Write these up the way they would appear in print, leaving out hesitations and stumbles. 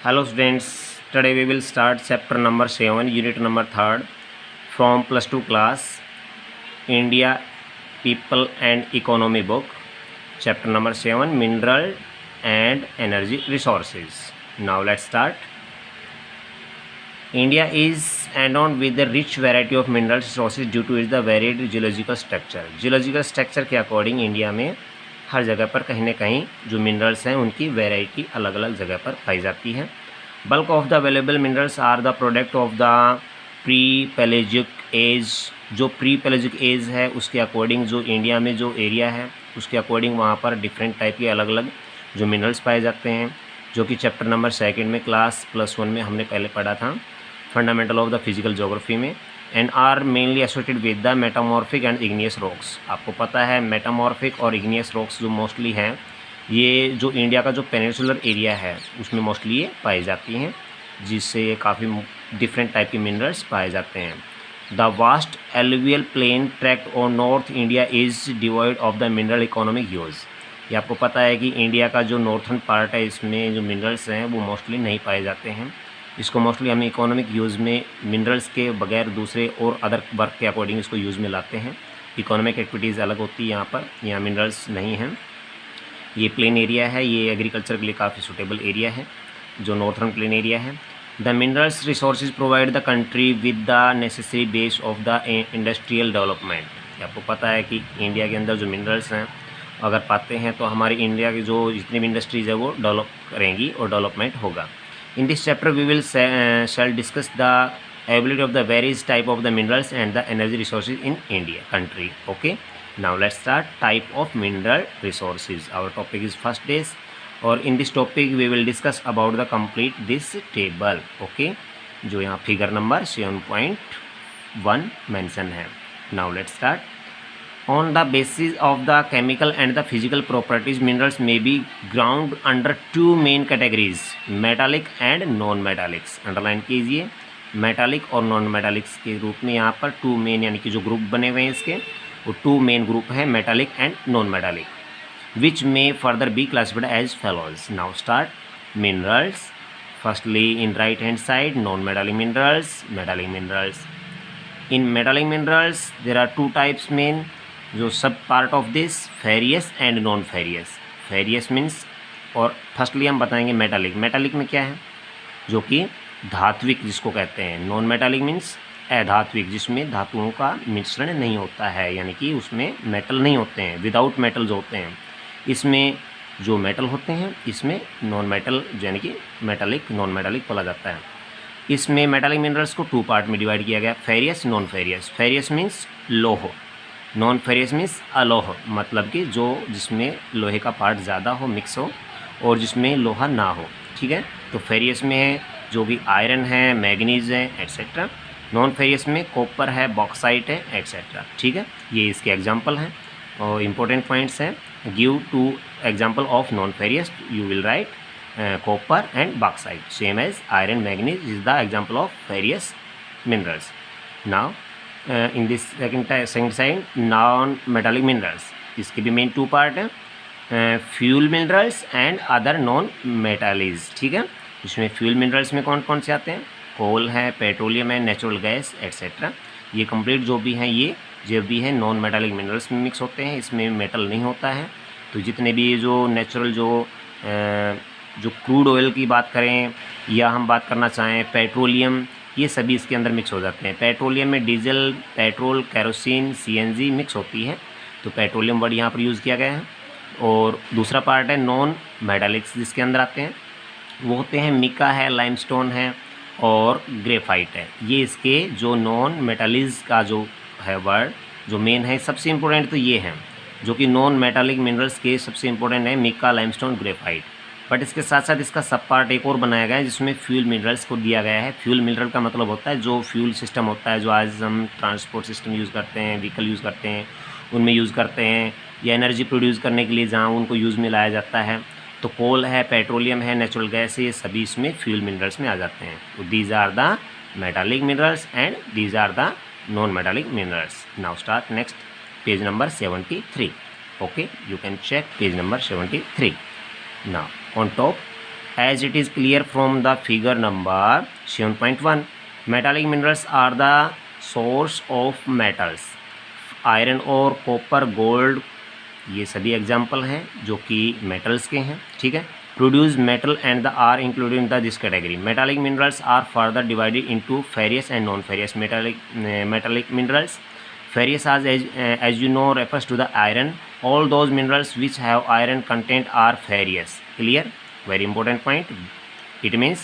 Hello students, today we will start chapter number 7, unit number 3rd from plus 2 class, India People and Economy book, chapter number 7, Mineral and Energy Resources. Now let's start. India is endowed with a rich variety of mineral resources due to its the varied geological structure. Geological structure के according India में हर जगह पर कहीं ना कहीं जो minerals हैं उनकी वैरायटी अलग अलग जगह पर पाई जाती है. Bulk of the available minerals are the product of the pre pelagic age. जो प्री पेलेजिक एज है उसके अकॉर्डिंग जो इंडिया में जो एरिया है उसके अकॉर्डिंग वहाँ पर डिफरेंट टाइप के अलग अलग जो मिनरल्स पाए जाते हैं, जो कि चैप्टर नंबर 2 में क्लास +1 में हमने पहले पढ़ा था, fundamental of the physical geography में. And are mainly associated with the metamorphic and igneous rocks. आपको पता है मेटामॉर्फिक और इग्नियस रॉक्स जो मोस्टली हैं ये जो इंडिया का जो पेनिनसुलर एरिया है उसमें मोस्टली ये पाई जाती हैं, जिससे काफ़ी डिफरेंट टाइप के मिनरल्स पाए जाते हैं. The vast alluvial plain tract और north India is devoid of the mineral economic use. ये आपको पता है कि इंडिया का जो नॉर्थन पार्ट है इसमें जो मिनरल्स हैं वो मोस्टली नहीं पाए जाते हैं. इसको मोस्टली हम इकोनॉमिक यूज़ में मिनरल्स के बगैर दूसरे और अदर वर्क के अकॉर्डिंग इसको यूज़ में लाते हैं. इकोनॉमिक एक्टिविटीज़ अलग होती है यहाँ पर, यहाँ मिनरल्स नहीं हैं. ये प्लेन एरिया है, ये एग्रीकल्चर के लिए काफ़ी सूटेबल एरिया है जो नॉर्थर्न प्लेन एरिया है. The minerals resources provide the country with the necessary base of the industrial development. आपको पता है कि इंडिया के अंदर जो मिनरल्स हैं अगर पाते हैं तो हमारी इंडिया की जो जितनी भी इंडस्ट्रीज़ है वो डेवलप करेंगी और डेवलपमेंट होगा. In this chapter we will shall discuss the ability of the various type of the minerals and the energy resources in India country. Okay, now let's start type of mineral resources. Our topic is first days, or in this topic we will discuss about the complete this table. Okay, जो यहाँ figure number 7.1 mention है. Now let's start. On the basis of the chemical and the physical properties, minerals may be grouped under two main categories, metallic and non-metallics. Underline कीजिए, metallic और non-metallics के रूप में यहाँ पर टू मेन यानी कि जो ग्रुप बने हुए हैं इसके वो टू मेन ग्रुप हैं, metallic and non-metallic, which may further be classified as follows. Now start. Minerals. Firstly, in right hand side, non-metallic minerals, metallic minerals. In metallic minerals, there are two types main. जो सब part of this furious and non furious. Furious means, और firstly हम बताएंगे metallic. Metallic में क्या है, जो कि धात्विक जिसको कहते हैं. नॉन मेटालिक मीन्स अधात्विक, जिसमें धातुओं का मिश्रण नहीं होता है, यानी कि उसमें मेटल नहीं होते हैं, विदाउट मेटल जो होते हैं. इसमें जो मेटल होते हैं इसमें नॉन मेटल यानी कि मेटालिक नॉन मेटालिक बोला जाता है. इसमें मेटालिक मिनरल्स को टू पार्ट में डिवाइड किया गया, furious non furious. Furious means लोह, नॉन फेरियस मीन्स अलोह, मतलब कि जो जिसमें लोहे का पार्ट ज़्यादा हो, मिक्स हो, और जिसमें लोहा ना हो. ठीक है, तो फेरियस में है जो भी आयरन है, मैग्नीज है, एट्सेट्रा. नॉन फेरियस में कॉपर है, बॉक्साइट है, एट्सेट्रा. ठीक है, ये इसके एग्जांपल हैं और इम्पोर्टेंट पॉइंट्स हैं. Give two example of non ferrous, you will write copper and bauxite, same as iron, manganese is the example of ferrous minerals. Now in this second side, non metallic minerals, इसके भी main two part है, fuel minerals and other non metallics. ठीक है, इसमें fuel minerals में कौन कौन से आते हैं, कोल है, पेट्रोलियम है, नेचुरल गैस एट्सेट्रा. ये कंप्लीट जो भी हैं ये जो भी है नॉन मेटालिक मिनरल्स में मिक्स होते हैं, इसमें मेटल नहीं होता है. तो जितने भी जो नेचुरल जो क्रूड ऑयल की बात करें या हम बात करना चाहें पेट्रोलियम, ये सभी इसके अंदर मिक्स हो जाते हैं. पेट्रोलियम में diesel, petrol, kerosene, CNG mix होती है, तो पेट्रोलियम वर्ड यहाँ पर यूज़ किया गया है. और दूसरा पार्ट है नॉन मेटालिक्स, जिसके अंदर आते हैं वो होते हैं मिका है, लाइमस्टोन है और ग्रेफाइट है. ये इसके जो नॉन मेटालिक्स का जो है वर्ड जो मेन है, सबसे इम्पोर्टेंट तो ये हैं, जो कि नॉन मेटालिक मिनरल्स के सबसे इम्पोर्टेंट है मिका, लाइमस्टोन, ग्रेफाइट. बट इसके साथ साथ इसका सब पार्ट एक और बनाया गया है जिसमें फ्यूल मिनरल्स को दिया गया है. फ्यूल मिनरल का मतलब होता है जो फ्यूल सिस्टम होता है, जो आज हम ट्रांसपोर्ट सिस्टम यूज़ करते हैं, व्हीकल यूज़ करते हैं, उनमें यूज़ करते हैं, या एनर्जी प्रोड्यूस करने के लिए जहाँ उनको यूज़ में लाया जाता है. तो कोल है, पेट्रोलियम है, नेचुरल गैस है, ये सभी इसमें फ्यूल मिनरल्स में आ जाते हैं. तो these are the metallic minerals and these are the non metallic minerals. Now start next page number 73. Okay, you can check page number 73. Now on top as it is clear from the figure number 7.1. Metallic minerals are the source of metals. Iron और copper, gold, ये सभी example हैं जो कि metals के हैं, ठीक है. Produce metal and the are included in this category. Metallic minerals are further divided into ferrous and non ferrous metallic minerals. Ferrous, as you know, refers to the iron. All those minerals which have iron content are ferrous. Clear? Very important point. It means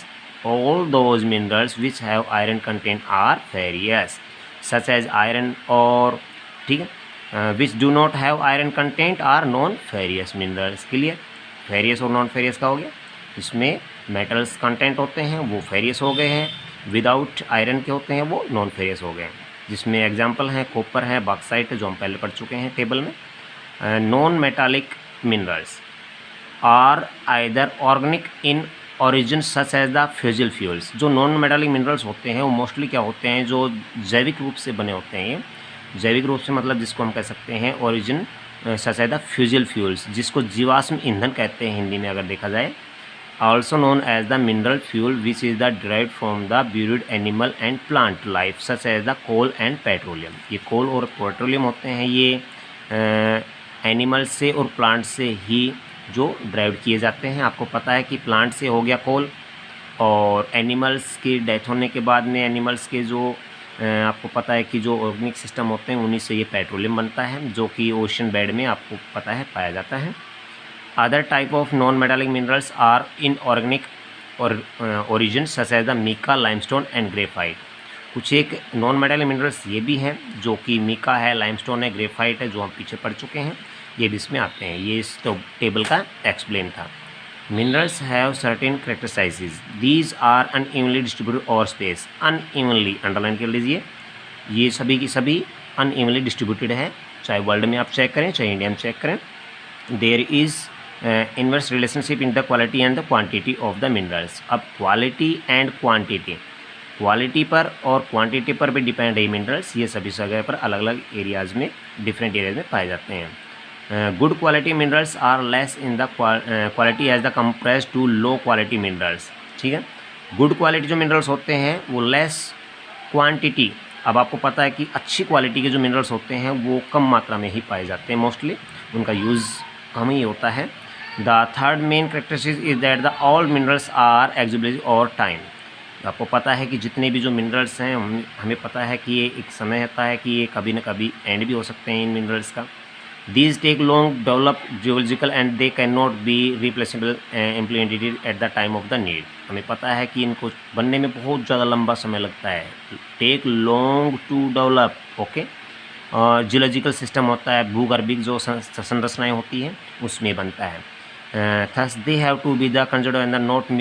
all those minerals which have iron content are ferrous, such as iron ore, ठीक है. Which do not have iron content are non-ferrous minerals. Clear? Furious और non furious का हो गया. इसमें metals content होते हैं वो फेरियस हो गए हैं, विदाउट आयरन के होते हैं वो नॉन फेरियस हो गए हैं. जिसमें एग्जांपल हैं कॉपर है, बॉक्साइट जो हम पहले पढ़ चुके हैं टेबल में. Non metallic minerals are either organic in origin such as the fossil fuels. जो नॉन मेटालिक मिनरल्स होते हैं वो मोस्टली क्या होते हैं, जो जैविक रूप से बने होते हैं. ये जैविक रूप से मतलब जिसको हम कह सकते हैं origin such as the fossil fuels, जिसको जीवाश्म ईंधन कहते हैं हिंदी में अगर देखा जाए. Also known as the mineral fuel which is the derived from the buried animal and plant life such as the coal and petroleum. ये कोल और पेट्रोलियम होते हैं, ये एनिमल से और प्लांट से ही जो ड्राइव किए जाते हैं. आपको पता है कि प्लांट से हो गया कोल, और एनिमल्स की डेथ होने के बाद में एनिमल्स के जो आपको पता है कि जो ऑर्गेनिक सिस्टम होते हैं उन्हीं से ये पेट्रोलियम बनता है, जो कि ओशन बेड में आपको पता है पाया जाता है. Other type of non metallic minerals are in organic और origin such as the mica, limestone and graphite. कुछ एक नॉन मेटालिक मिनरल्स ये भी हैं जो कि मीका है, लाइमस्टोन है, ग्रेफाइट है, जो हम पीछे पढ़ चुके हैं, ये भी इसमें आते हैं. ये इस टेबल का एक्सप्लेन था. Minerals have certain characteristics. These are unevenly distributed over space. Unevenly underline कर लीजिए. ये सभी की सभी unevenly distributed है, चाहे वर्ल्ड में आप चेक करें चाहे इंडिया में चेक करें. There is inverse relationship in the quality and the quantity of the minerals. अब quality and quantity, क्वालिटी पर और क्वांटिटी पर भी डिपेंड है मिनरल्स. ये सभी जगह पर अलग अलग एरियाज़ में, डिफरेंट एरियाज में पाए जाते हैं. Good quality minerals are less in the quality as the compare to low quality minerals. ठीक है, गुड क्वालिटी जो मिनरल्स होते हैं वो लेस क्वांटिटी. अब आपको पता है कि अच्छी क्वालिटी के जो मिनरल्स होते हैं वो कम मात्रा में ही पाए जाते हैं, मोस्टली उनका यूज़ कम ही होता है. The third main characteristic is that the all minerals are exhaustibility और टाइम. आपको पता है कि जितने भी जो मिनरल्स हैं हमें पता है कि ये एक समय होता है कि ये कभी न कभी एंड भी हो सकते हैं इन मिनरल्स का. These take long develop geological and they cannot be replaceable implemented at the time of the need. हमें पता है कि इनको बनने में बहुत ज़्यादा लंबा समय लगता है. Take long to develop. Okay, और जियोलॉजिकल सिस्टम होता है, भूगर्भिक जो संरचनाएं होती हैं उसमें बनता है. Thus they have to be the considered and not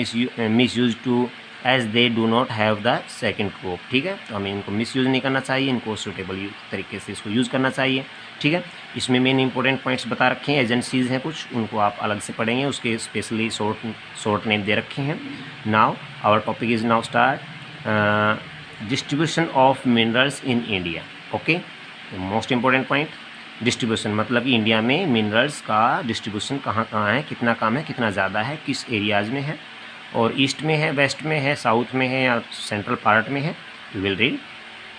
misused to as they do not have the second crop. ठीक है, तो हमें इनको मिसयूज़ नहीं करना चाहिए, इनको सूटेबल तरीके से इसको यूज़ करना चाहिए. ठीक है, इसमें मेन इंपॉर्टेंट पॉइंट्स बता रखे हैं, एजेंसीज़ हैं कुछ, उनको आप अलग से पढ़ेंगे, उसके स्पेशली शॉर्ट नेम दे रखे हैं. Now our topic is now start distribution of minerals in India. Okay, most important point distribution, मतलब कि इंडिया में मिनरल्स का डिस्ट्रीब्यूशन कहाँ कहाँ है, कितना कम है, कितना ज़्यादा है, किस एरियाज़ में है, और ईस्ट में है, वेस्ट में है, साउथ में है या सेंट्रल पार्ट में है. You will read.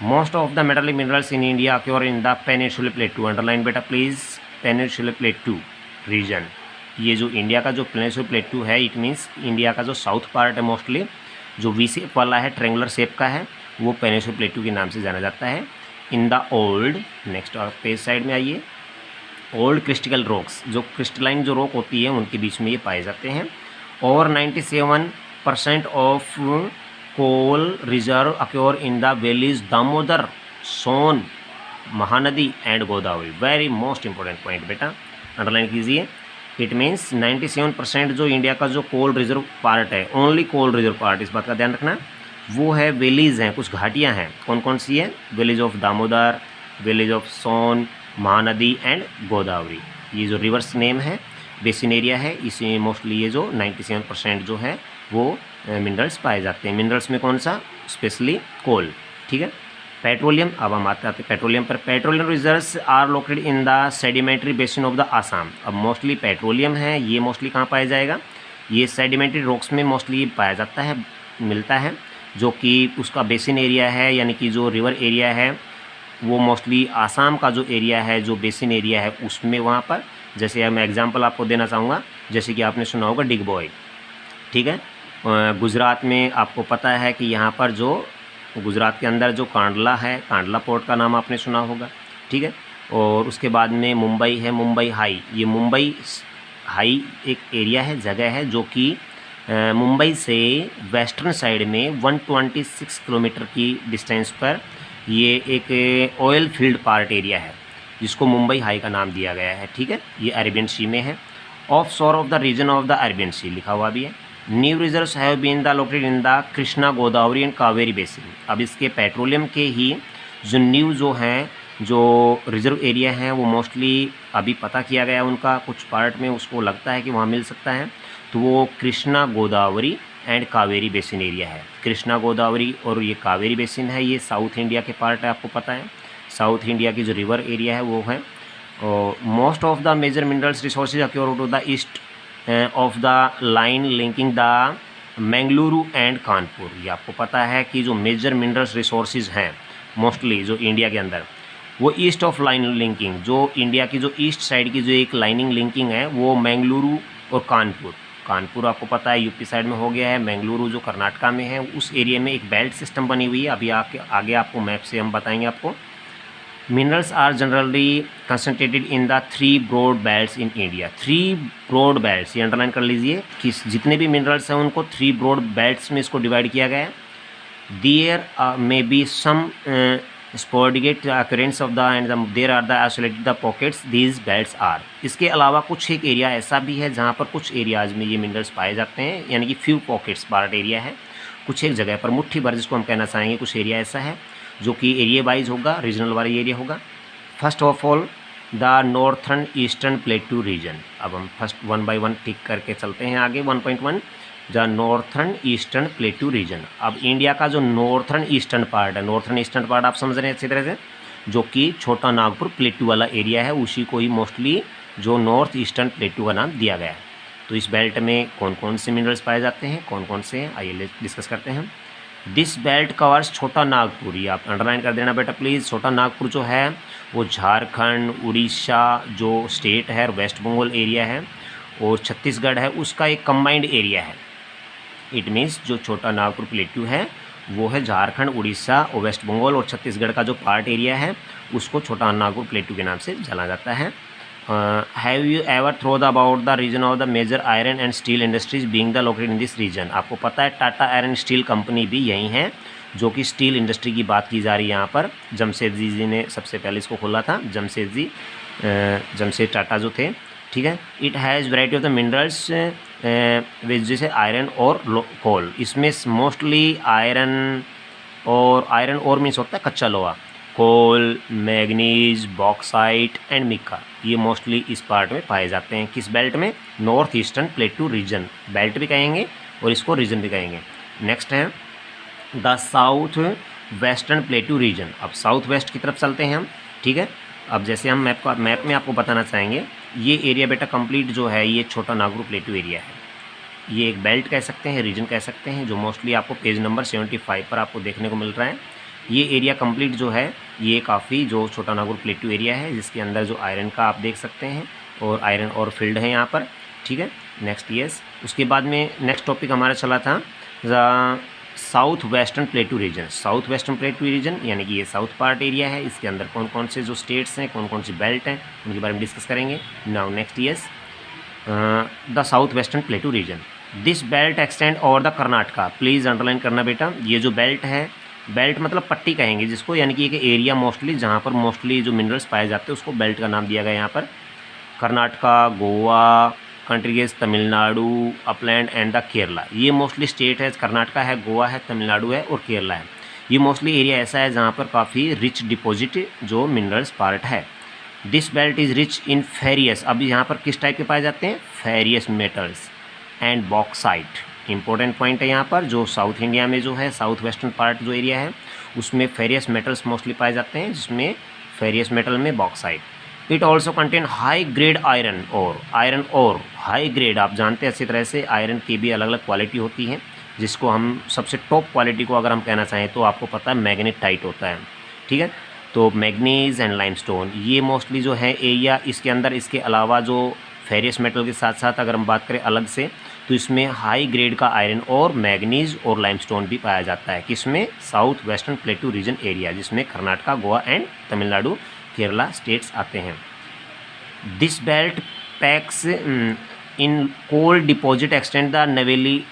Most of the metallic minerals in India acquire in the peninsular प्लेटू. Underline बेटा प्लीज़, पेनिनसुलर प्लेटू रीजन. ये जो इंडिया का जो पेनिनसुलर प्लेटू है, इट मीन्स इंडिया का जो साउथ पार्ट है, मोस्टली जो वी शेप वाला है, ट्रेंगुलर शेप का है, वो पेनिनसुलर प्लेटू के नाम से जाना जाता है. In the old, next page side में आइए, ओल्ड क्रिस्टल रॉक्स, जो क्रिस्टलाइन जो रॉक होती है उनके बीच में ये पाए जाते हैं. और 97% of coal reserve occur in the valleys Damodar, Son, Mahanadi and Godavari. Very most important point बेटा, अंडरलाइन कीजिए. इट मीन्स 97% जो इंडिया का जो कोल रिजर्व पार्ट है, ओनली कोल रिजर्व पार्ट, इस बात का ध्यान रखना, वो है वैलीज हैं, कुछ घाटियाँ हैं. कौन कौन सी है? Valleys of Damodar, valleys of Son, Mahanadi and Godavari. ये जो रिवर्स नेम है, बेसिन एरिया है, इसमें मोस्टली ये जो 97% जो है वो मिनरल्स पाए जाते हैं. मिनरल्स में कौन सा? Specially coal. ठीक है, पेट्रोलियम. अब हम आते हैं पेट्रोलियम पर. Petroleum reserves are located in the sedimentary basin of the Assam. अब मोस्टली पेट्रोलियम है, ये मोस्टली कहाँ पाया जाएगा? ये सेडिमेंट्री रॉक्स में मोस्टली पाया जाता है, मिलता है, जो कि उसका बेसिन एरिया है, यानी कि जो रिवर एरिया है वो मोस्टली आसाम का जो एरिया है, जो बेसिन एरिया है उसमें वहाँ पर। जैसे मैं एग्जांपल आपको देना चाहूँगा, जैसे कि आपने सुना होगा डिग बॉय, ठीक है। गुजरात में आपको पता है कि यहाँ पर जो गुजरात के अंदर जो कांडला है, कांडला पोर्ट का नाम आपने सुना होगा, ठीक है। और उसके बाद में मुंबई है, मुंबई हाई। ये मुंबई हाई एक एरिया है, जगह है, जो कि मुंबई से वेस्टर्न साइड में 126 किलोमीटर की डिस्टेंस पर ये एक ऑयल फील्ड पार्ट एरिया है, जिसको मुंबई हाई का नाम दिया गया है, ठीक है। ये अरेबियन सी में है। Off shore of the region of the Arabian sea लिखा हुआ भी है। New reserves have been the located in the Krishna Godavari and Kaveri basin. अब इसके पेट्रोलियम के ही जो न्यू जो हैं, जो रिजर्व एरिया हैं, वो मोस्टली अभी पता किया गया उनका, कुछ पार्ट में उसको लगता है कि वहाँ मिल सकता है, तो वो Krishna Godavari and Kaveri basin area है। कृष्णा गोदावरी और ये कावेरी बेसिन है, ये साउथ इंडिया के पार्ट है, आपको पता है। साउथ इंडिया की जो रिवर एरिया है वो है। और most of the major minerals resources occur to the east of the line linking the Mangaluru and Kanpur. ये आपको पता है कि जो मेजर मिनरल्स रिसोर्सेज हैं मोस्टली जो इंडिया के अंदर, वो ईस्ट ऑफ लाइन लिंकिंग, जो इंडिया की जो ईस्ट साइड की जो एक लाइनिंग लिंकिंग है वो मैंगलुरु और कानपुर। कानपुर आपको पता है यूपी साइड में हो गया है, मैंगलुरु जो कर्नाटका में है, उस एरिया में एक बेल्ट सिस्टम बनी हुई है। अभी आगे आपको मैप से हम बताएंगे आपको। Minerals are generally concentrated in the 3 broad belts in India. 3 broad belts, ये अंडरलाइन कर लीजिए कि जितने भी मिनरल्स हैं उनको 3 ब्रॉड बेल्ट्स में इसको डिवाइड किया गया है। There may be some sporadic occurrence of the and there are the isolated the pockets these belts are। इसके अलावा कुछ एक एरिया ऐसा भी है जहाँ पर कुछ एरियाज़ में ये मिनरल्स पाए जाते हैं, यानी कि फ्यू पॉकेट्स पार्ट एरिया है, कुछ एक जगह पर मुट्ठी भर जिसको हम कहना चाहेंगे, कुछ एरिया ऐसा है जो कि एरिया वाइज होगा, रीजनल वाला एरिया होगा। First of all the northern eastern plateau region. अब हम फर्स्ट 1 बाय 1 टिक करके चलते हैं आगे। 1.1 the northern eastern plateau region. अब इंडिया का जो नॉर्थर्न ईस्टर्न पार्ट है, नॉर्थर्न ईस्टर्न पार्ट आप समझ रहे हैं अच्छी तरह से, जो कि छोटा नागपुर प्लेटू वाला एरिया है, उसी को ही मोस्टली जो नॉर्थ ईस्टर्न प्लेटू का नाम दिया गया है। तो इस बेल्ट में कौन कौन से मिनरल्स पाए जाते हैं, कौन कौन से, आइए डिस्कस करते हैं। दिस बेल्ट कवर्स छोटा नागपुर। ये आप अंडरलाइन कर देना बेटा प्लीज़। छोटा नागपुर जो है वो झारखंड, उड़ीसा जो स्टेट है, वेस्ट बंगाल एरिया है, और छत्तीसगढ़ है, उसका एक कंबाइंड एरिया है। इट मीन्स जो छोटा नागपुर प्लेटू है वो है झारखंड, उड़ीसा और वेस्ट बंगाल और छत्तीसगढ़ का जो पार्ट एरिया है उसको छोटा नागपुर प्लेटू के नाम से जाना जाता है। हैव यू एवर थ्रोड about the region of the major iron and steel industries being the located in this region. आपको पता है टाटा आयरन स्टील कंपनी भी यहीं है, जो कि स्टील इंडस्ट्री की बात की जा रही है यहाँ पर। जमशेदजी जी ने सबसे पहले इसको खोला था, जमशेद टाटा जो थे, ठीक है। It has variety of the minerals विच जैसे आयरन और कोल। इसमें मोस्टली आयरन और मीन्स होता है कच्चा लोहा, कोल, मैग्नीज, बॉक्साइट एंड मिक्का, ये मोस्टली इस पार्ट में पाए जाते हैं। किस बेल्ट में? North eastern plateau region. Belt भी कहेंगे और इसको रीजन भी कहेंगे। नेक्स्ट है the south western plateau region. अब साउथ वेस्ट की तरफ चलते हैं हम, ठीक है। अब जैसे हम मैप में आपको बताना चाहेंगे, ये एरिया बेटा कंप्लीट जो है ये छोटा नागपुर प्लेटू एरिया है। ये एक बेल्ट कह सकते हैं, रीजन कह सकते हैं, जो मोस्टली आपको पेज नंबर 75 पर आपको देखने को मिल रहा है। ये एरिया कंप्लीट जो है ये काफ़ी जो छोटा नागपुर प्लेटू एरिया है, जिसके अंदर जो आयरन का आप देख सकते हैं और आयरन और फील्ड है यहाँ पर, ठीक है। नेक्स्ट यस, उसके बाद में नेक्स्ट टॉपिक हमारा चला था the south western plateau region. South western plateau region यानी कि ये साउथ पार्ट एरिया है, इसके अंदर कौन कौन से जो स्टेट्स हैं, कौन कौन सी बेल्ट हैं, उनके बारे में डिस्कस करेंगे। Now next yes the south western plateau region. This belt extend over the Karnataka. Please underline करना बेटा, ये जो बेल्ट है, बेल्ट मतलब पट्टी कहेंगे जिसको, यानी कि एक एरिया मोस्टली जहाँ पर मोस्टली जो मिनरल्स पाए जाते हैं उसको बेल्ट का नाम दिया गया यहाँ पर। Karnataka, Goa countries, Tamil Nadu, upland and the Kerala, ये मोस्टली स्टेट है। कर्नाटका है, गोवा है, तमिलनाडु है और केरला है। ये मोस्टली एरिया ऐसा है जहाँ पर काफ़ी रिच डिपॉजिट जो मिनरल्स पार्ट है। This belt is rich in furious. अब यहाँ पर किस टाइप के पाए जाते हैं? Furious metals and bauxite. Important point है यहाँ पर, जो साउथ इंडिया में जो है साउथ वेस्टर्न पार्ट जो एरिया है उसमें फेरियस मेटल्स मोस्टली पाए जाते हैं, जिसमें फेरियस मेटल में bauxite. It also contain high grade iron और हाई ग्रेड, आप जानते हैं अच्छी तरह से आयरन की भी अलग अलग क्वालिटी होती है, जिसको हम सबसे टॉप क्वालिटी को अगर हम कहना चाहें तो आपको पता है मैग्नेटाइट होता है, ठीक है। तो मैग्नीज एंड लाइमस्टोन ये मोस्टली जो है एरिया इसके अंदर, इसके अलावा जो फेरियस मेटल के साथ साथ अगर हम बात करें अलग से तो इसमें हाई ग्रेड का आयरन और मैग्नीज और लाइमस्टोन भी पाया जाता है। किसमें? South western plateau region area, जिसमें कर्नाटका, गोवा एंड तमिलनाडु, केरला स्टेट्स आते हैं। This belt packs in coal deposit extend the Neyveli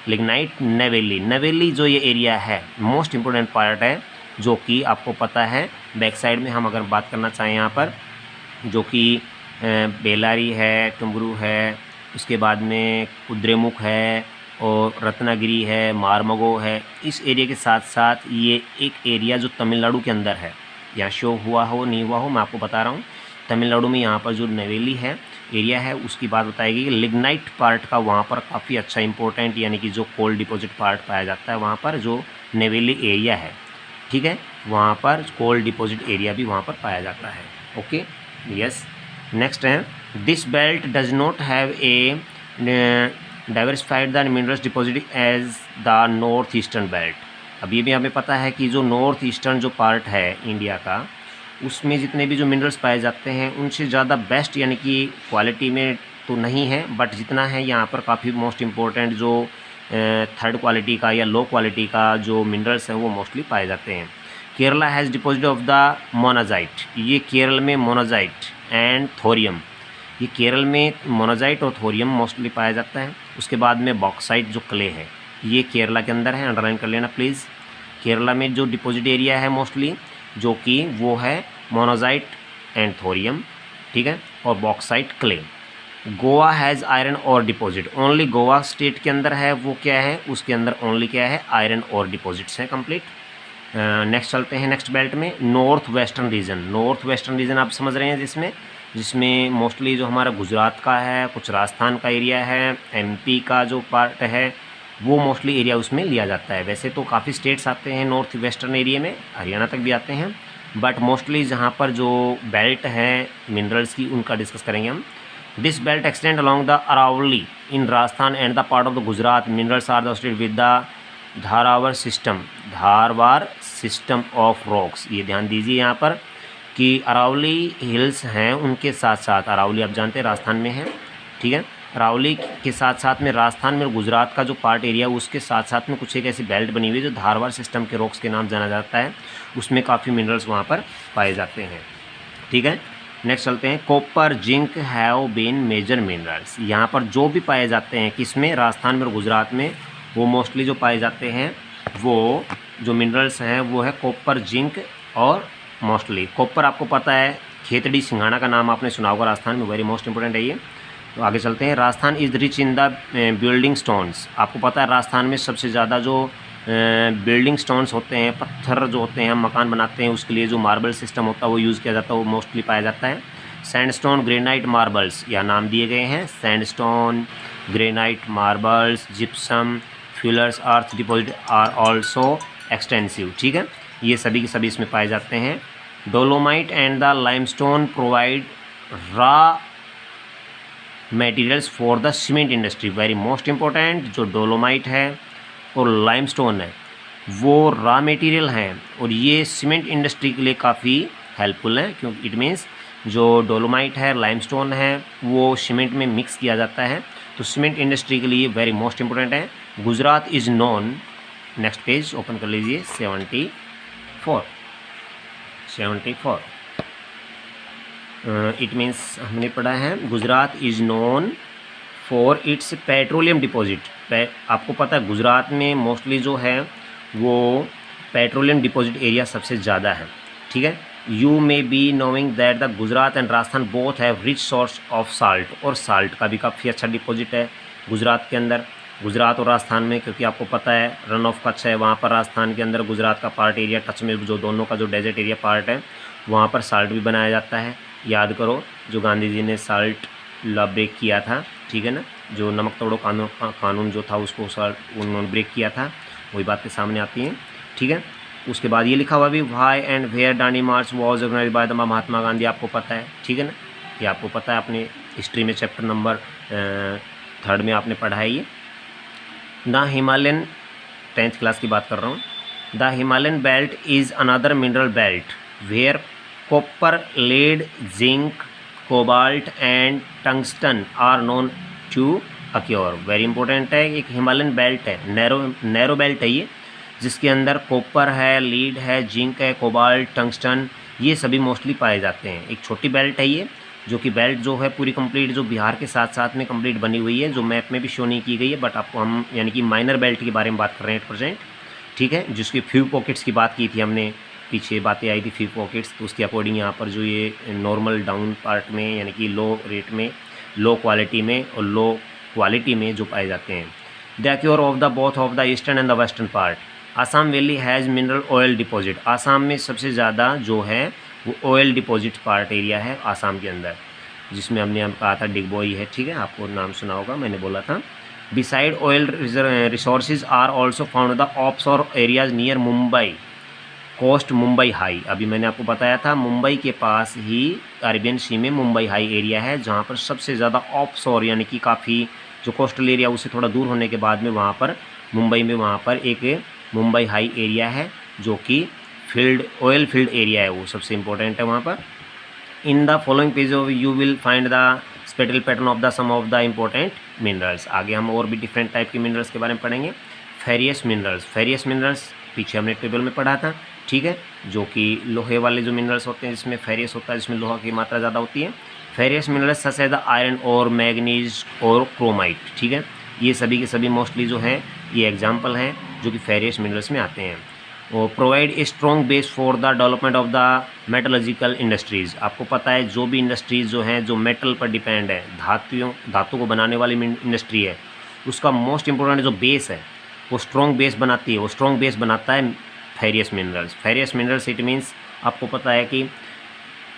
lignite Neyveli जो ये एरिया है मोस्ट इम्पोर्टेंट पार्ट है, जो कि आपको पता है बैक साइड में हम अगर बात करना चाहें यहाँ पर, जो कि बेलारी है, टुमरू है, उसके बाद में कुद्रेमुख है और रत्नागिरी है, मारमगो है। इस एरिया के साथ साथ ये एक एरिया जो तमिलनाडु के अंदर है, या शो हुआ हो नहीं हुआ हो मैं आपको बता रहा हूँ, तमिलनाडु में यहाँ पर जो नवेली है एरिया है उसकी बात बताएगी कि लिग्नाइट पार्ट का वहाँ पर काफ़ी अच्छा इंपॉर्टेंट, यानी कि जो कोल डिपॉजिट पार्ट पाया जाता है वहाँ पर जो नवेली एरिया है, ठीक है, वहाँ पर कोल डिपॉजिट एरिया भी वहाँ पर पाया जाता है। Okay, yes. नेक्स्ट है this belt does not have a diversified the minerals deposit as the north eastern belt. अब ये भी हमें पता है कि जो नॉर्थ ईस्टर्न जो पार्ट है इंडिया का, उसमें जितने भी जो मिनरल्स पाए जाते हैं उनसे ज़्यादा बेस्ट यानी कि क्वालिटी में तो नहीं है, बट जितना है यहाँ पर काफ़ी मोस्ट इम्पोर्टेंट जो थर्ड क्वालिटी का या लो क्वालिटी का जो मिनरल्स हैं वो मोस्टली पाए जाते हैं। Kerala has deposit of the monazite, ये केरल में मोनाजाइट एंड थोरियम, ये केरल में मोनाजाइट और थोरियम मोस्टली पाया जाता है। उसके बाद में बॉक्साइट जो क्ले है ये केरला के अंदर है, अंडरलाइन कर लेना प्लीज़। केरला में जो डिपॉजिट एरिया है मोस्टली जो कि वो है मोनाजाइट एंड थोरियम, ठीक है, और bauxite clay. Goa has iron और डिपॉजिट, ओनली गोवा स्टेट के अंदर है वो क्या है, उसके अंदर ओनली क्या है, आयरन और डिपॉजिट्स हैं कंप्लीट। नेक्स्ट चलते हैं नेक्स्ट बेल्ट में, नॉर्थ वेस्टर्न रीजन आप समझ रहे हैं, जिसमें मोस्टली जो हमारा गुजरात का है, कुछ राजस्थान का एरिया है, एमपी का जो पार्ट है वो मोस्टली एरिया उसमें लिया जाता है। वैसे तो काफ़ी स्टेट्स आते हैं नॉर्थ वेस्टर्न एरिया में, हरियाणा तक भी आते हैं, बट मोस्टली जहाँ पर जो बेल्ट है मिनरल्स की उनका डिस्कस करेंगे हम। This belt extend along the Aravalli in Rajasthan and the part of the Gujarat, minerals are the with the Dharwar system of rocks. ये ध्यान दीजिए यहाँ पर कि अरावली हिल्स हैं उनके साथ साथ, अरावली आप जानते हैं राजस्थान में है, ठीक है, अरावली के साथ साथ में राजस्थान में और गुजरात का जो पार्ट एरिया उसके साथ साथ में कुछ एक ऐसी बेल्ट बनी हुई है जो धारवाड़ सिस्टम के रॉक्स के नाम जाना जाता है, उसमें काफ़ी मिनरल्स वहाँ पर पाए जाते हैं, ठीक है। नेक्स्ट चलते हैं, copper zinc have been major minerals, यहाँ पर जो भी पाए जाते हैं किसमें, राजस्थान में और गुजरात में, वो मोस्टली जो पाए जाते हैं वो जो मिनरल्स हैं वो है कॉपर जिंक, और मोस्टली कॉपर आपको पता है खेतड़ी सिंघाना का नाम आपने सुना होगा राजस्थान में, वेरी मोस्ट इंपोर्टेंट है ये। तो आगे चलते हैं, Rajasthan is rich in the building stones, आपको पता है राजस्थान में सबसे ज़्यादा जो बिल्डिंग स्टोन्स होते हैं, पत्थर जो होते हैं हम मकान बनाते हैं उसके लिए जो मार्बल सिस्टम होता है वो यूज़ किया जाता है, वो मोस्टली पाया जाता है। सैंडस्टोन ग्रेनाइट मार्बल्स यहाँ नाम दिए गए हैं, sandstone granite marbles, gypsum, fullers, earth deposit are also extensive, ठीक है, ये सभी के सभी इसमें पाए जाते हैं। Dolomite and the limestone provide raw materials for the cement industry, very most important, जो डोलोमाइट है और लाइमस्टोन है वो रॉ मटेरियल हैं और ये सीमेंट इंडस्ट्री के लिए काफ़ी हेल्पफुल है, क्योंकि इट मीन्स जो डोलोमाइट है, लाइमस्टोन है, वो सीमेंट में मिक्स किया जाता है, तो सीमेंट इंडस्ट्री के लिए वेरी मोस्ट इम्पोर्टेंट है। Gujarat is known, next page open कर लीजिए, 74 इट मीन्स हमने पढ़ा है Gujarat is known for its petroleum deposit. आपको पता है गुजरात में मोस्टली जो है वो पेट्रोलियम डिपॉजिट एरिया सबसे ज़्यादा है, ठीक है। You may be knowing that the Gujarat and Rajasthan both have rich source of salt, और साल्ट का भी काफ़ी अच्छा डिपॉजिट है गुजरात के अंदर, गुजरात और राजस्थान में, क्योंकि आपको पता है रन ऑफ कच्छ है वहाँ पर राजस्थान के अंदर, गुजरात का पार्ट एरिया टच में जो दोनों का जो डेजर्ट एरिया पार्ट है वहाँ पर साल्ट भी बनाया जाता है। याद करो जो गांधी जी ने साल्ट लॉ ब्रेक किया था, ठीक है ना, जो नमक तोड़ो कानून जो था उसको साल्ट उन्होंने ब्रेक किया था, वही बातें सामने आती हैं, ठीक है। उसके बाद ये लिखा हुआ भी why and where Dandi march was organise by the Mahatma Gandhi, आपको पता है, ठीक है ना, ये आपको पता है, अपने हिस्ट्री में चैप्टर नंबर 3 में आपने पढ़ा है ये। द हिमालयन, 10th क्लास की बात कर रहा हूँ। The Himalayan belt is another mineral belt where copper, lead, zinc, cobalt and tungsten are known to occur. Very important है, एक हिमालयन बेल्ट है, नैरो बेल्ट है ये, जिसके अंदर कॉपर है, लीड है, जिंक है, कोबाल्ट, टंगस्टन, ये सभी मोस्टली पाए जाते हैं। एक छोटी बेल्ट है ये, जो कि बेल्ट जो है पूरी कंप्लीट, जो बिहार के साथ साथ में कंप्लीट बनी हुई है, जो मैप में भी शो नहीं की गई है, बट आपको हम यानी कि माइनर बेल्ट के बारे में बात कर रहे हैं एट प्रेजेंट, ठीक है, जिसकी फ्यू पॉकेट्स की बात की थी हमने, पीछे बातें आई थी फ्यू पॉकेट्स, तो उसके अकॉर्डिंग यहाँ पर जो ये नॉर्मल डाउन पार्ट में यानी कि लो रेट में, लो क्वालिटी में और लो क्वालिटी में जो पाए जाते हैं। The acquire of the both of the eastern and the western part. Assam valley has mineral oil deposit. Assam में सबसे ज़्यादा जो है वो ऑयल डिपॉजिट पार्ट एरिया है आसाम के अंदर, जिसमें हमने हम कहा था डिगबोई है, ठीक है, आपको नाम सुना होगा, मैंने बोला था। Beside oil resources are also found the offshore areas near Mumbai coast, Mumbai High. अभी मैंने आपको बताया था मुंबई के पास ही अरेबियन सी में मुंबई हाई एरिया है, जहाँ पर सबसे ज़्यादा ऑफशोर यानी कि काफ़ी जो कोस्टल एरिया उससे थोड़ा दूर होने के बाद में वहाँ पर मुंबई में वहाँ पर एक मुंबई हाई एरिया है, जो कि फील्ड ऑयल फील्ड एरिया है, वो सबसे इम्पोर्टेंट है वहाँ पर। In the following page of you will find the spectral pattern of the some of the important minerals. आगे हम और भी डिफरेंट टाइप के मिनरल्स के बारे में पढ़ेंगे। फेरियस मिनरल्स, फेरियस मिनरल्स पीछे हमने टेबल में पढ़ा था, ठीक है, जो कि लोहे वाले जो मिनरल्स होते हैं जिसमें फेरियस होता है, जिसमें लोहा की मात्रा ज़्यादा होती है। Ferrous minerals such as the iron और मैग्नीज और क्रोमाइट, ठीक है, ये सभी के सभी मोस्टली जो हैं ये एग्जाम्पल हैं जो कि फेरियस मिनरल्स में आते हैं। और provide a strong base for the development of the metallurgical industries. आपको पता है जो भी इंडस्ट्रीज़ जो हैं जो मेटल पर डिपेंड है, धातु को बनाने वाली इंडस्ट्री है, उसका मोस्ट इंपॉर्टेंट जो बेस है वो स्ट्रॉन्ग बेस बनाती है, वो स्ट्रॉन्ग बेस बनाता है ferrous minerals. Furious minerals it means आपको पता है कि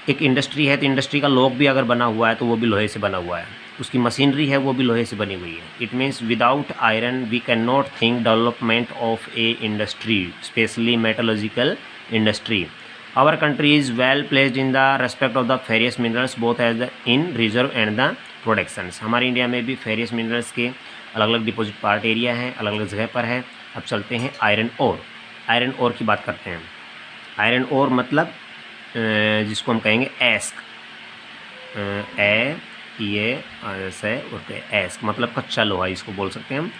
एक इंडस्ट्री है तो इंडस्ट्री का लॉक भी अगर बना हुआ है तो वो भी लोहे से बना हुआ है, उसकी मशीनरी है वो भी लोहे से बनी हुई है। It means without iron we can not think development of a industry, specially metallurgical industry. Our country is well placed in the respect of the ferrous minerals both as the in reserve and the productions. हमारे India में भी furious minerals के अलग अलग deposit part area हैं, अलग अलग जगह पर है। अब चलते हैं आयरन ओर। आयरन ओर की बात करते हैं। आयरन ओर मतलब जिसको हम कहेंगे एस्क, एस्क मतलब कच्चा लोहा इसको बोल सकते हैं हम।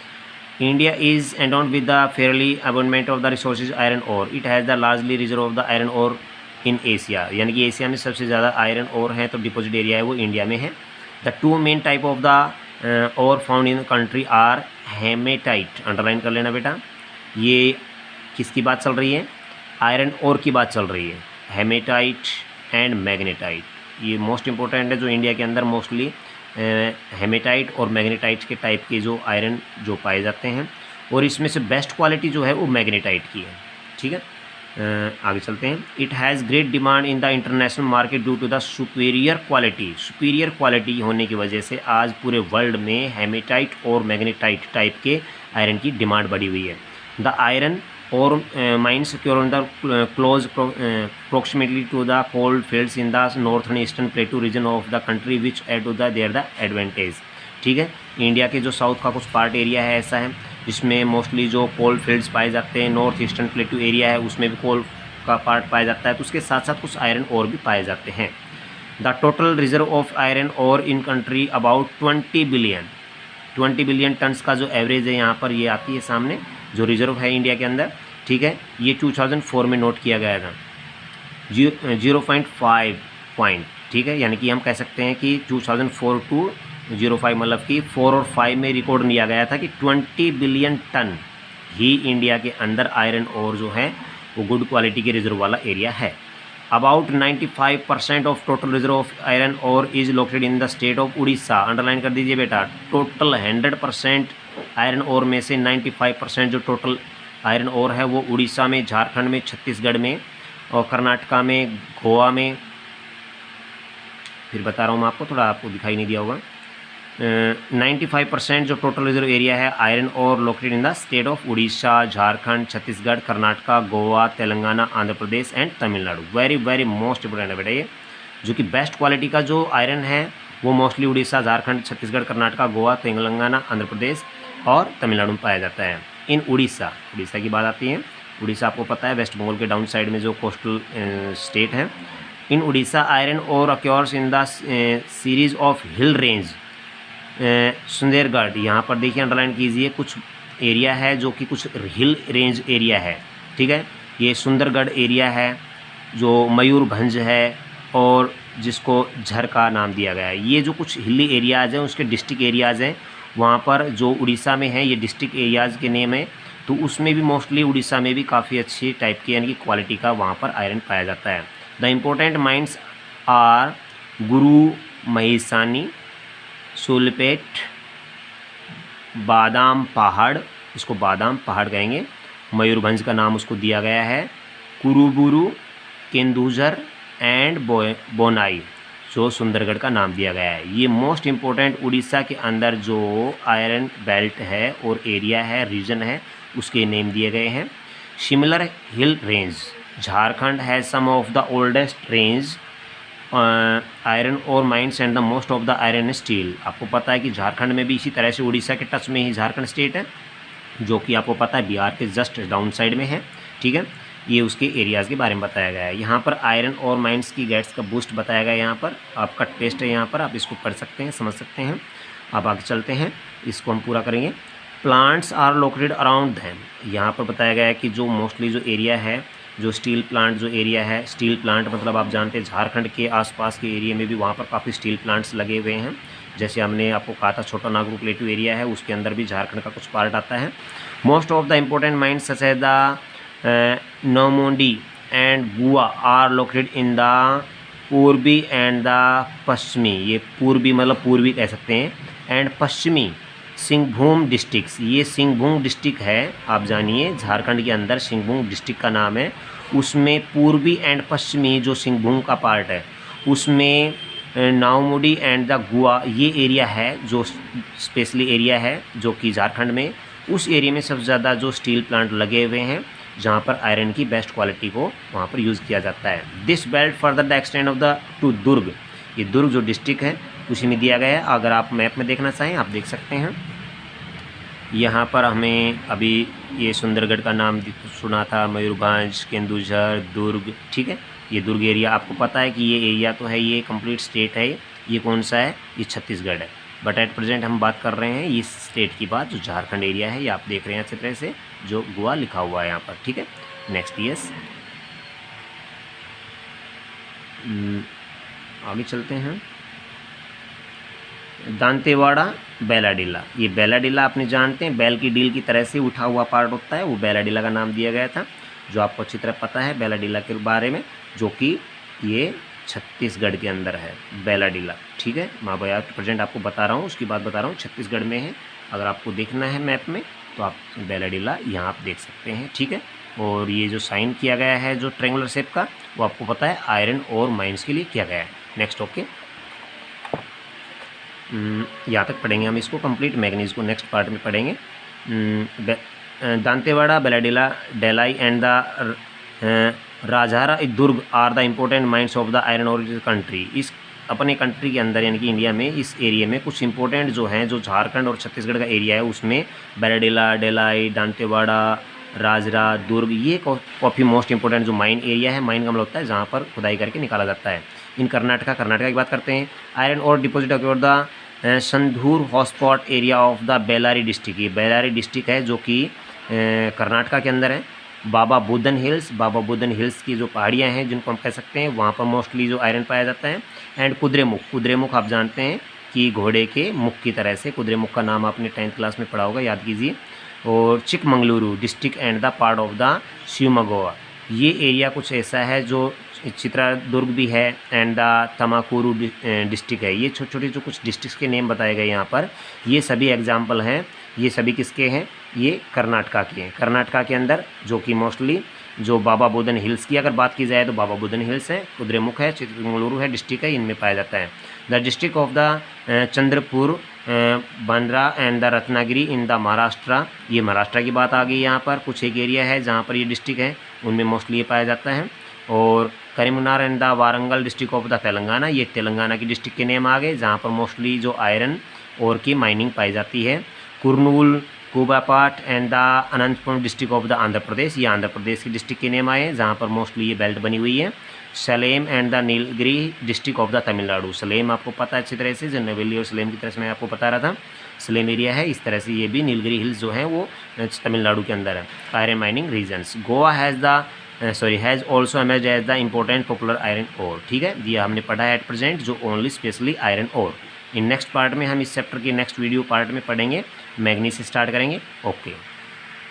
India is endowed with the fairly abundant of the resources iron ore. It has the largely reserve of the iron ore in Asia, यानी कि एशिया में सबसे ज़्यादा आयरन ओर है तो डिपॉजिट एरिया है वो इंडिया में है। The two main type of the ore found in country are hematite. Underline कर लेना बेटा, ये किसकी बात चल रही है? आयरन ओर की बात चल रही है। हेमेटाइट एंड मैग्नेटाइट, ये मोस्ट इंपॉर्टेंट है जो इंडिया के अंदर मोस्टली हेमेटाइट और मैग्नेटाइट के टाइप के जो आयरन जो पाए जाते हैं, और इसमें से बेस्ट क्वालिटी जो है वो मैग्नेटाइट की है, ठीक है। आगे चलते हैं। It has great demand in the international market due to the superior quality. Superior quality होने की वजह से आज पूरे वर्ल्ड में हेमेटाइट और मैग्नेटाइट टाइप के आयरन की डिमांड बढ़ी हुई है। द आयरन और mines secure on the close proximity to the coal fields in the northern eastern plateau region of the country which add to their the advantage, ठीक है। India के जो साउथ का कुछ पार्ट एरिया है ऐसा है जिसमें मोस्टली जो कोल फील्ड्स पाए जाते हैं, नॉर्थ ईस्टर्न प्लेटू एरिया है उसमें भी कोल का पार्ट पाया जाता है, तो उसके साथ साथ कुछ आयरन और भी पाए जाते हैं। The total reserve of iron ore in country about 20 billion tons का जो एवरेज है यहाँ पर ये आती है सामने जो रिजर्व है इंडिया के अंदर, ठीक है। ये 2004 में नोट किया गया था 0.5 पॉइंट, ठीक है, यानी कि हम कह सकते हैं कि 2004 to 05 मतलब कि 4 और 5 में रिकॉर्ड लिया गया था कि 20 बिलियन टन ही इंडिया के अंदर आयरन और जो है वो गुड क्वालिटी के रिजर्व वाला एरिया है। About 95% of total reserve of iron ore is located in the state of Orissa. Underline कर दीजिए बेटा, टोटल 100% आयरन और में से 95% जो टोटल आयरन और है वो उड़ीसा में, झारखंड में, छत्तीसगढ़ में और कर्नाटका में, गोवा में, फिर बता रहा हूँ मैं आपको, थोड़ा आपको दिखाई नहीं दिया होगा, 95% जो टोटल रिजर्व एरिया है आयरन और located in the state of Orissa, Jharkhand, Chhattisgarh, Karnataka, Goa, Telangana, Andhra Pradesh and Tamil Nadu. Very very most important है बेटा ये, जो कि बेस्ट क्वालिटी का जो आयरन है वो मोस्टली उड़ीसा, झारखंड, छत्तीसगढ़, कर्नाटका, गोवा, तेलंगाना, आंध्र प्रदेश और तमिलनाडु में पाया जाता है। इन उड़ीसा की बात आती है। उड़ीसा आपको पता है वेस्ट बंगाल के डाउन साइड में जो कोस्टल स्टेट है। इन Orissa iron ore occurs in the series of hill range Sundargarh. यहाँ पर देखिए अंडरलाइन कीजिए, कुछ एरिया है जो कि कुछ हिल रेंज एरिया है, ठीक है। ये सुंदरगढ़ एरिया है जो मयूरभंज है और जिसको झर का नाम दिया गया है। ये जो कुछ हिली एरियाज़ हैं उसके डिस्ट्रिक्ट एरियाज़ हैं, वहाँ पर जो उड़ीसा में है ये डिस्ट्रिक्ट एरियाज़ के नेम है। तो उसमें भी मोस्टली उड़ीसा में भी काफ़ी अच्छी टाइप की यानी कि क्वालिटी का वहाँ पर आयरन पाया जाता है। द इम्पोर्टेंट माइंस आर गुरु महिसानी, सुलपेट, बादाम पहाड़, इसको बादाम पहाड़ कहेंगे, मयूरभंज का नाम उसको दिया गया है, कुरुबुरु, केंदुझर एंड बोनाई जो सुंदरगढ़ का नाम दिया गया है। ये मोस्ट इम्पोर्टेंट उड़ीसा के अंदर जो आयरन बेल्ट है और एरिया है, रीजन है, उसके नेम दिए गए हैं। सिमिलर हिल रेंज झारखंड है some of the oldest range iron ore mines and the most of the iron steel. आपको पता है कि झारखंड में भी इसी तरह से उड़ीसा के टच में ही झारखंड स्टेट है, जो कि आपको पता है बिहार के जस्ट डाउन साइड में है, ठीक है। ये उसके एरियाज़ के बारे में बताया गया है। यहाँ पर आयरन और माइंस की गेट्स का बूस्ट बताया गया है। यहाँ पर आप कट पेस्ट है, यहाँ पर आप इसको पढ़ सकते हैं, समझ सकते हैं। आप आगे चलते हैं, इसको हम पूरा करेंगे। Plants are located around them. यहाँ पर बताया गया है कि जो मोस्टली जो एरिया है, जो स्टील प्लांट जो एरिया है, स्टील प्लांट मतलब आप जानते हैं झारखंड के आसपास के एरिया में भी वहाँ पर काफ़ी स्टील प्लांट्स लगे हुए हैं। जैसे हमने आपको कहा था छोटा नागपुर प्लेटू एरिया है, उसके अंदर भी झारखंड का कुछ पार्ट आता है। Most of the important mines such as the Noamundi and Gua are located in the Purbi and the Paschimi. ये पूर्वी मतलब पूर्वी कह सकते हैं, एंड पश्चिमी सिंहभूम डिस्ट्रिक्ट्स। ये सिंहभूम डिस्ट्रिक्ट है, आप जानिए झारखंड के अंदर सिंहभूम डिस्ट्रिक्ट का नाम है। उसमें पूर्वी एंड पश्चिमी जो सिंहभूम का पार्ट है उसमें नावमुडी एंड द गुआ ये एरिया है जो स्पेशली एरिया है जो कि झारखंड में उस एरिया में सबसे ज़्यादा जो स्टील प्लांट लगे हुए हैं, जहाँ पर आयरन की बेस्ट क्वालिटी को वहाँ पर यूज़ किया जाता है। This belt further the extend of the two Durg. ये दुर्ग जो डिस्ट्रिक्ट है उसी में दिया गया है। अगर आप मैप में देखना चाहें आप देख सकते हैं। यहाँ पर हमें अभी ये सुंदरगढ़ का नाम सुना था, मयूरभंज, केंदुझर, दुर्ग, ठीक है। ये दुर्ग एरिया आपको पता है कि ये एरिया तो है, ये कंप्लीट स्टेट है। ये कौन सा है? ये छत्तीसगढ़ है। बट एट प्रेजेंट हम बात कर रहे हैं इस स्टेट की बात, जो झारखंड एरिया है। ये आप देख रहे हैं अच्छी तरह से जो गोवा लिखा हुआ है यहाँ पर, ठीक है। नेक्स्ट यस, आगे चलते हैं। दांतेवाड़ा बेलाडीला। ये बेलाडीला आपने जानते हैं बैल की डील की तरह से उठा हुआ पार्ट होता है, वो बेलाडीला का नाम दिया गया था, जो आपको अच्छी तरह पता है बेलाडीला के बारे में, जो कि ये छत्तीसगढ़ के अंदर है बेलाडीला, ठीक है। मैं भैया प्रेजेंट आपको बता रहा हूँ, उसकी बात बता रहा हूँ, छत्तीसगढ़ में है। अगर आपको देखना है मैप में तो आप बेलाडीला यहाँ आप देख सकते हैं, ठीक है। और ये जो साइन किया गया है जो ट्रेंगुलर शेप का, वो आपको पता है आयरन और माइंस के लिए किया गया है। नेक्स्ट ओके, यहाँ तक पढ़ेंगे हम इसको कंप्लीट। मैग्नीज को नेक्स्ट पार्ट में पढ़ेंगे। Dantewada, Bailadila, Dalli and the Rajhara Durg are the important mines of the iron ore country. इस अपने कंट्री के अंदर यानी कि इंडिया में इस एरिया में कुछ इंपॉर्टेंट जो हैं, जो झारखंड और छत्तीसगढ़ का एरिया है उसमें बेलाडीला, डेलाई, दांतेवाड़ा, राजरा, दुर्ग, ये काफ़ी मोस्ट इंपॉर्टेंट जो माइन एरिया है। माइन का मतलब होता है जहाँ पर खुदाई करके निकाला जाता है। इन कर्नाटका की बात करते हैं। आयरन और deposit occur the Sandur hotspot area of the Bellary district. ये बेलारी डिस्ट्रिक्ट है जो कि कर्नाटका के अंदर है। बाबा बुदन हिल्स की जो पहाड़ियाँ हैं जिनको हम कह सकते हैं, वहाँ पर मोस्टली जो आयरन पाया जाता है। एंड कुद्रेमुख आप जानते हैं कि घोड़े के मुख की तरह से, कुद्रेमुख का नाम आपने 10th क्लास में पढ़ा होगा, याद कीजिए। और Chikmagaluru district and the part of the Shivamogga. ये एरिया कुछ ऐसा है जो चित्रदुर्ग भी है एंड द तमाकुरू डिस्ट्रिक्ट है। ये छोटे छोटे जो कुछ डिस्ट्रिक्ट के नेम बताए गए यहाँ पर, ये सभी एग्जाम्पल हैं। ये सभी किसके हैं? ये कर्नाटका के हैं। कर्नाटका के अंदर जो कि मोस्टली जो बाबा बुदन हिल्स की अगर बात की जाए तो बाबा बुदन हिल्स है, कुद्रेमुख है, चिकमंगलुरु है, डिस्ट्रिक्ट है, इनमें पाया जाता है। The district of the Chandrapur Bandra and the Ratnagiri in the Maharashtra, ये महाराष्ट्र की बात आ गई यहाँ पर। कुछ एक एरिया है जहाँ पर ये डिस्ट्रिक्ट है, उनमें मोस्टली ये पाया जाता है। और Karimnagar and the Warangal district of the Telangana, ये तेलंगाना की डिस्ट्रिक्ट के नेम आ गए जहाँ पर मोस्टली जो आयरन और की माइनिंग पाई जाती है। कुरनूल, कुबापाट and the Anantapur district of the Andhra Pradesh, ये आंध्र प्रदेश की डिस्ट्रिक्ट के नेम आए जहाँ पर मोस्टली ये बेल्ट बनी हुई है। Salem and the Nilgiri district of the Tamil Nadu, Salem आपको पता है अच्छी तरह से, जो नवेली और सलेम की तरह से मैं आपको बता रहा था, सलेम एरिया है। इस तरह से ये भी नीलगिरी हिल्स जो हैं वो तमिलनाडु के अंदर है। Iron mining regions, Goa has also emerge as the important popular iron ore, ठीक है, ये हमने पढ़ा है एट प्रेजेंट, जो only specially iron ore. In next part में हम इस चैप्टर की नेक्स्ट वीडियो पार्ट में पढ़ेंगे, मैग्नीज से स्टार्ट करेंगे। ओके।